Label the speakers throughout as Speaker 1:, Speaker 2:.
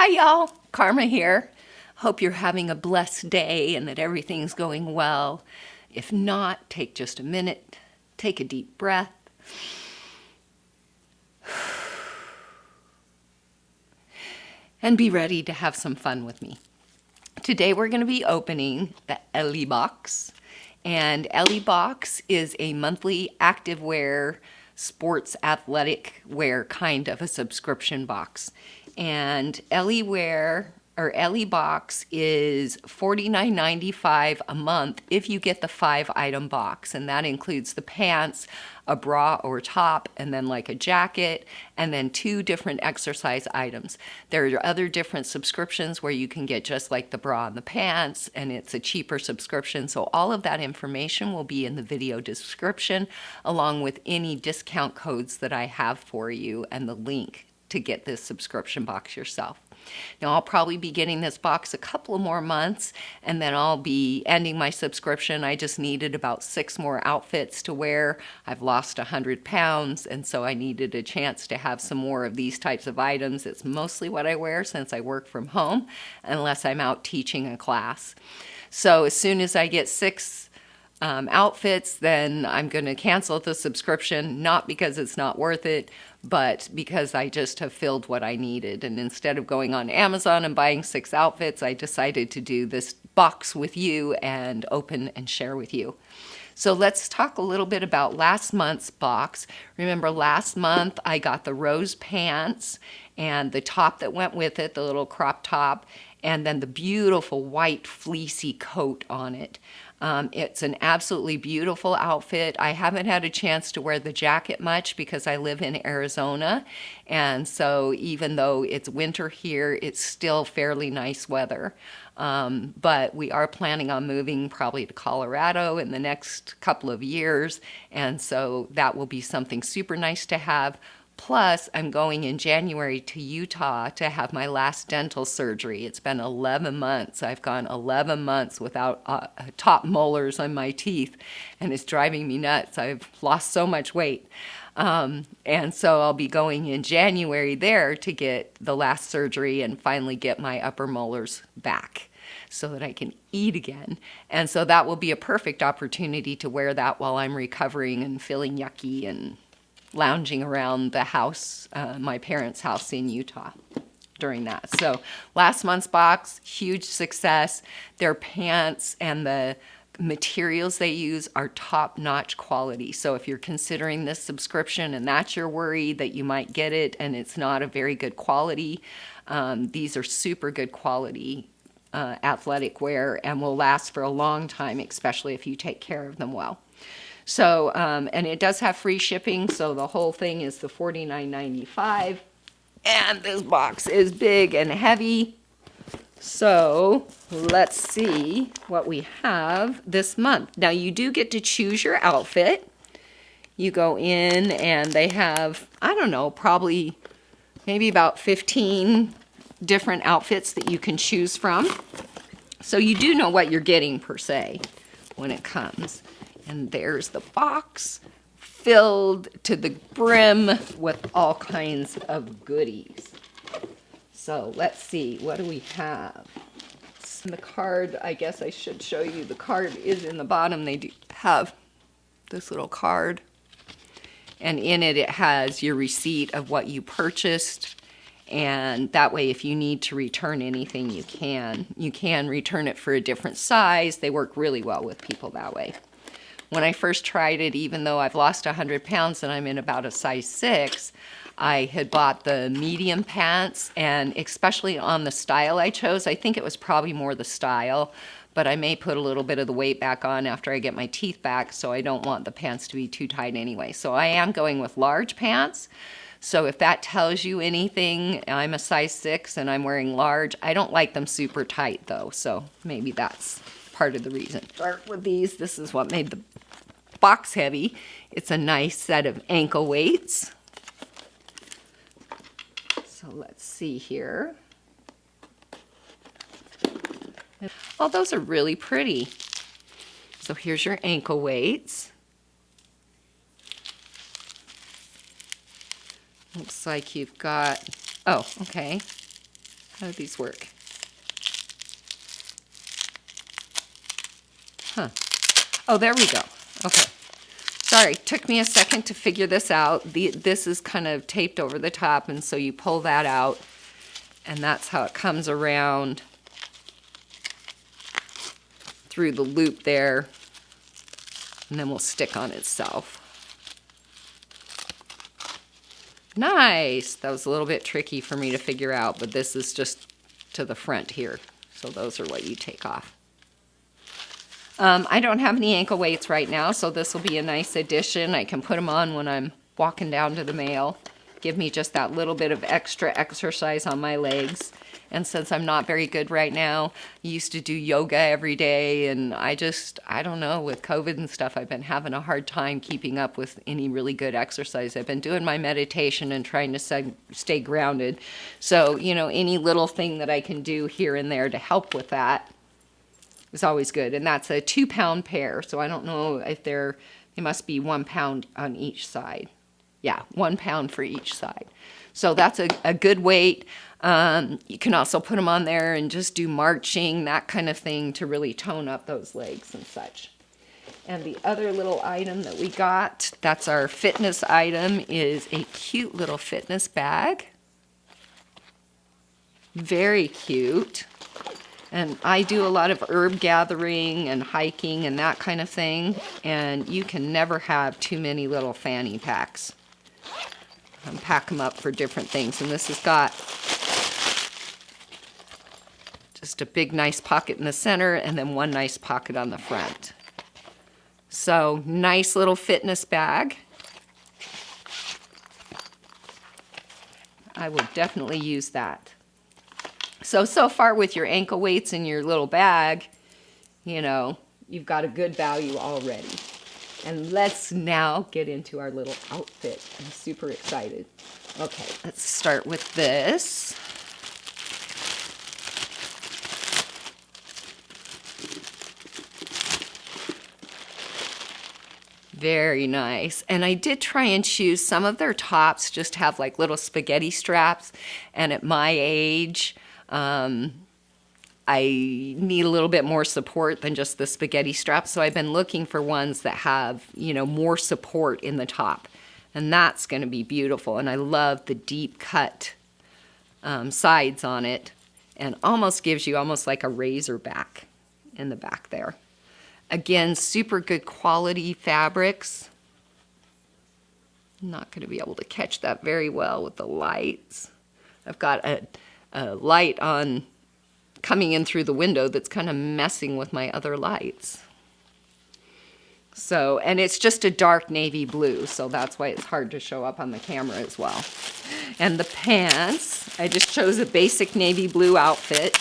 Speaker 1: Hi y'all, Karma here. Hope you're having a blessed day and that everything's going well. If not, take just a minute, take a deep breath. And be ready to have some fun with me. Today we're going to be opening the Ellie box. And Ellie box is a monthly activewear, sports athletic wear kind of a subscription box. And Ellie box is $49.95 a month if you get the 5-item box, and that includes the pants, a bra or top, and then like a jacket, and then 2 different exercise items. There are other different subscriptions where you can get just like the bra and the pants, and it's a cheaper subscription. So all of that information will be in the video description, along with any discount codes that I have for you and the link to get this subscription box yourself. Now, I'll probably be getting this box a couple of more months, and then I'll be ending my subscription. I just needed about 6 more outfits to wear. I've lost 100 pounds, and so I needed a chance to have some more of these types of items. It's mostly what I wear since I work from home, unless I'm out teaching a class. So as soon as I get 6 outfits, then I'm going to cancel the subscription, not because it's not worth it, but because I just have filled what I needed. And instead of going on Amazon and buying 6 outfits, I decided to do this box with you and open and share with you. So let's talk a little bit about last month's box. Remember, last month I got the rose pants and the top that went with it, the little crop top, and then the beautiful white fleecy coat on it. It's an absolutely beautiful outfit. I haven't had a chance to wear the jacket much because I live in Arizona, and so even though it's winter here, it's still fairly nice weather. But we are planning on moving probably to Colorado in the next couple of years, and so that will be something super nice to have. Plus, I'm going in January to Utah to have my last dental surgery. It's been 11 months. I've gone 11 months without top molars on my teeth, and it's driving me nuts. I've lost so much weight. And so I'll be going in January there to get the last surgery and finally get my upper molars back so that I can eat again. And so that will be a perfect opportunity to wear that while I'm recovering and feeling yucky and lounging around the house, my parents' house in Utah during that. So last month's box, huge success. Their pants and the materials they use are top-notch quality. So if you're considering this subscription and that's your worry that you might get it and it's not a very good quality, these are super good quality athletic wear and will last for a long time, especially if you take care of them well. So, and it does have free shipping, so the whole thing is the $49.95. And this box is big and heavy. So, let's see what we have this month. Now, you do get to choose your outfit. You go in and they have, I don't know, probably maybe about 15 different outfits that you can choose from. So you do know what you're getting per se when it comes. And there's the box filled to the brim with all kinds of goodies. So let's see, what do we have? And the card, I guess I should show you. The card is in the bottom. They do have this little card. And in it, it has your receipt of what you purchased. And that way, if you need to return anything, you can. You can return it for a different size. They work really well with people that way. When I first tried it, even though I've lost 100 pounds and I'm in about a size 6, I had bought the medium pants, and especially on the style I chose, I think it was probably more the style, but I may put a little bit of the weight back on after I get my teeth back, so I don't want the pants to be too tight anyway. So I am going with large pants. So if that tells you anything, I'm a size 6 and I'm wearing large. I don't like them super tight though, so maybe that's part of the reason. Start with these. This is what made the box heavy. It's a nice set of ankle weights. So let's see here. Oh, those are really pretty. So here's your ankle weights. Looks like you've got, oh, okay. How do these work? Huh. Oh, there we go. Okay. Sorry, took me a second to figure this out. This is kind of taped over the top, and so you pull that out, and that's how it comes around through the loop there, and then will stick on itself. Nice! That was a little bit tricky for me to figure out, but this is just to the front here. So those are what you take off. I don't have any ankle weights right now, so this will be a nice addition. I can put them on when I'm walking down to the mail. Give me just that little bit of extra exercise on my legs. And since I'm not very good right now, I used to do yoga every day, and I don't know, with COVID and stuff, I've been having a hard time keeping up with any really good exercise. I've been doing my meditation and trying to stay grounded. So, you know, any little thing that I can do here and there to help with that is always good. And that's a 2-pound pair, so I don't know if they must be 1 pound on each side. Yeah, 1 pound for each side. So that's a good weight. You can also put them on there and just do marching, that kind of thing, to really tone up those legs and such. And the other little item that we got, that's our fitness item, is a cute little fitness bag. Very cute. And I do a lot of herb gathering and hiking and that kind of thing, and you can never have too many little fanny packs. Pack them up for different things. And this has got just a big nice pocket in the center and then one nice pocket on the front. So nice little fitness bag. I will definitely use that. So far with your ankle weights in your little bag, you know, you've got a good value already. And let's now get into our little outfit. I'm super excited. Okay, let's start with this. Very nice. And I did try and choose some of their tops, just have like little spaghetti straps. And at my age, I need a little bit more support than just the spaghetti strap, so I've been looking for ones that have, you know, more support in the top, and that's going to be beautiful. And I love the deep cut sides on it, and almost gives you almost like a razor back in the back there. Again, super good quality fabrics. I'm not going to be able to catch that very well with the lights. I've got a light on coming in through the window that's kind of messing with my other lights. So, and it's just a dark navy blue, so that's why it's hard to show up on the camera as well. And the pants, I just chose a basic navy blue outfit.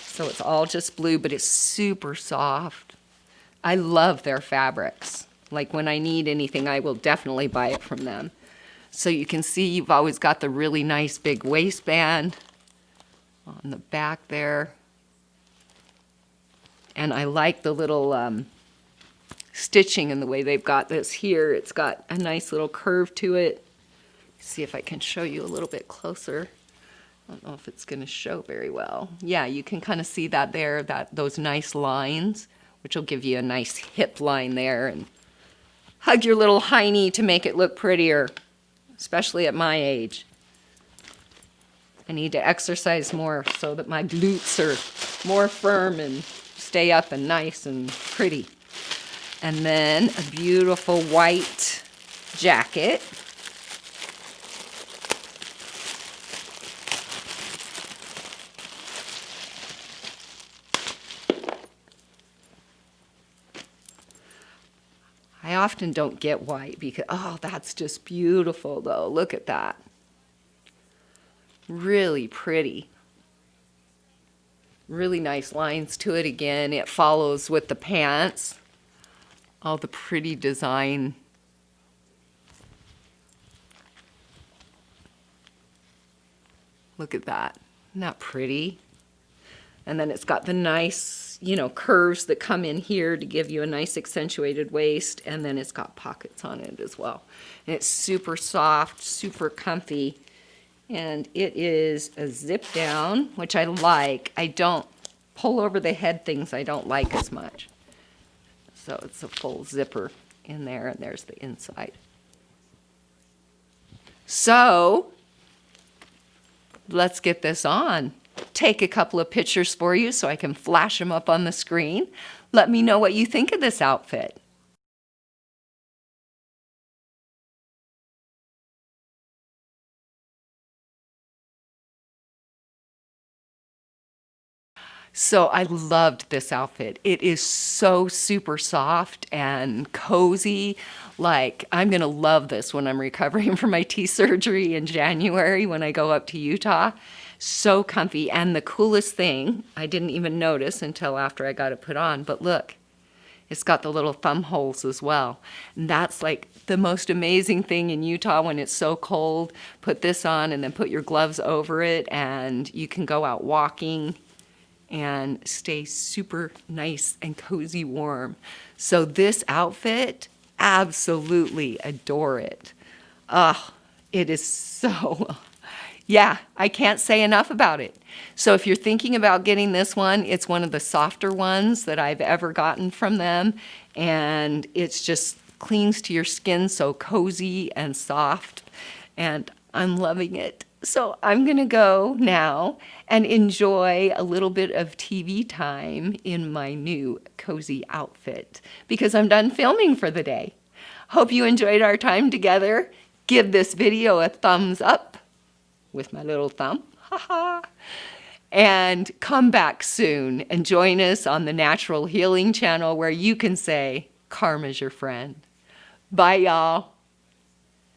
Speaker 1: So it's all just blue, but it's super soft. I love their fabrics. Like when I need anything, I will definitely buy it from them. So you can see you've always got the really nice big waistband on the back there. And I like the little stitching and the way they've got this here. It's got a nice little curve to it. See if I can show you a little bit closer. I don't know if it's going to show very well. Yeah, you can kind of see that there, those nice lines, which will give you a nice hip line there. And hug your little hiney to make it look prettier, especially at my age. I need to exercise more so that my glutes are more firm and stay up and nice and pretty. And then a beautiful white jacket. I often don't get white because, oh, that's just beautiful though. Look at that. Really pretty. Really nice lines to it again. It follows with the pants. All the pretty design. Look at that. Isn't that pretty? And then it's got the nice, you know, curves that come in here to give you a nice accentuated waist. And then it's got pockets on it as well. And it's super soft, super comfy. And it is a zip down, which I like. I don't pull over the head things I don't like as much. So it's a full zipper in there, and there's the inside. So let's get this on. Take a couple of pictures for you so I can flash them up on the screen. Let me know what you think of this outfit. So I loved this outfit. It is so super soft and cozy. Like, I'm gonna love this when I'm recovering from my teeth surgery in January when I go up to Utah. So comfy. And the coolest thing, I didn't even notice until after I got it put on, but look, it's got the little thumb holes as well. And that's like the most amazing thing in Utah when it's so cold. Put this on and then put your gloves over it, and you can go out walking and stay super nice and cozy warm. So this outfit, absolutely adore it. It is so, yeah, I can't say enough about it. So if you're thinking about getting this one, it's one of the softer ones that I've ever gotten from them. And it's just clings to your skin, so cozy and soft. And I'm loving it. So I'm gonna go now and enjoy a little bit of TV time in my new cozy outfit because I'm done filming for the day. Hope you enjoyed our time together. Give this video a thumbs up with my little thumb. And come back soon and join us on the Natural Healing channel where you can say, Karma's your friend. Bye, y'all.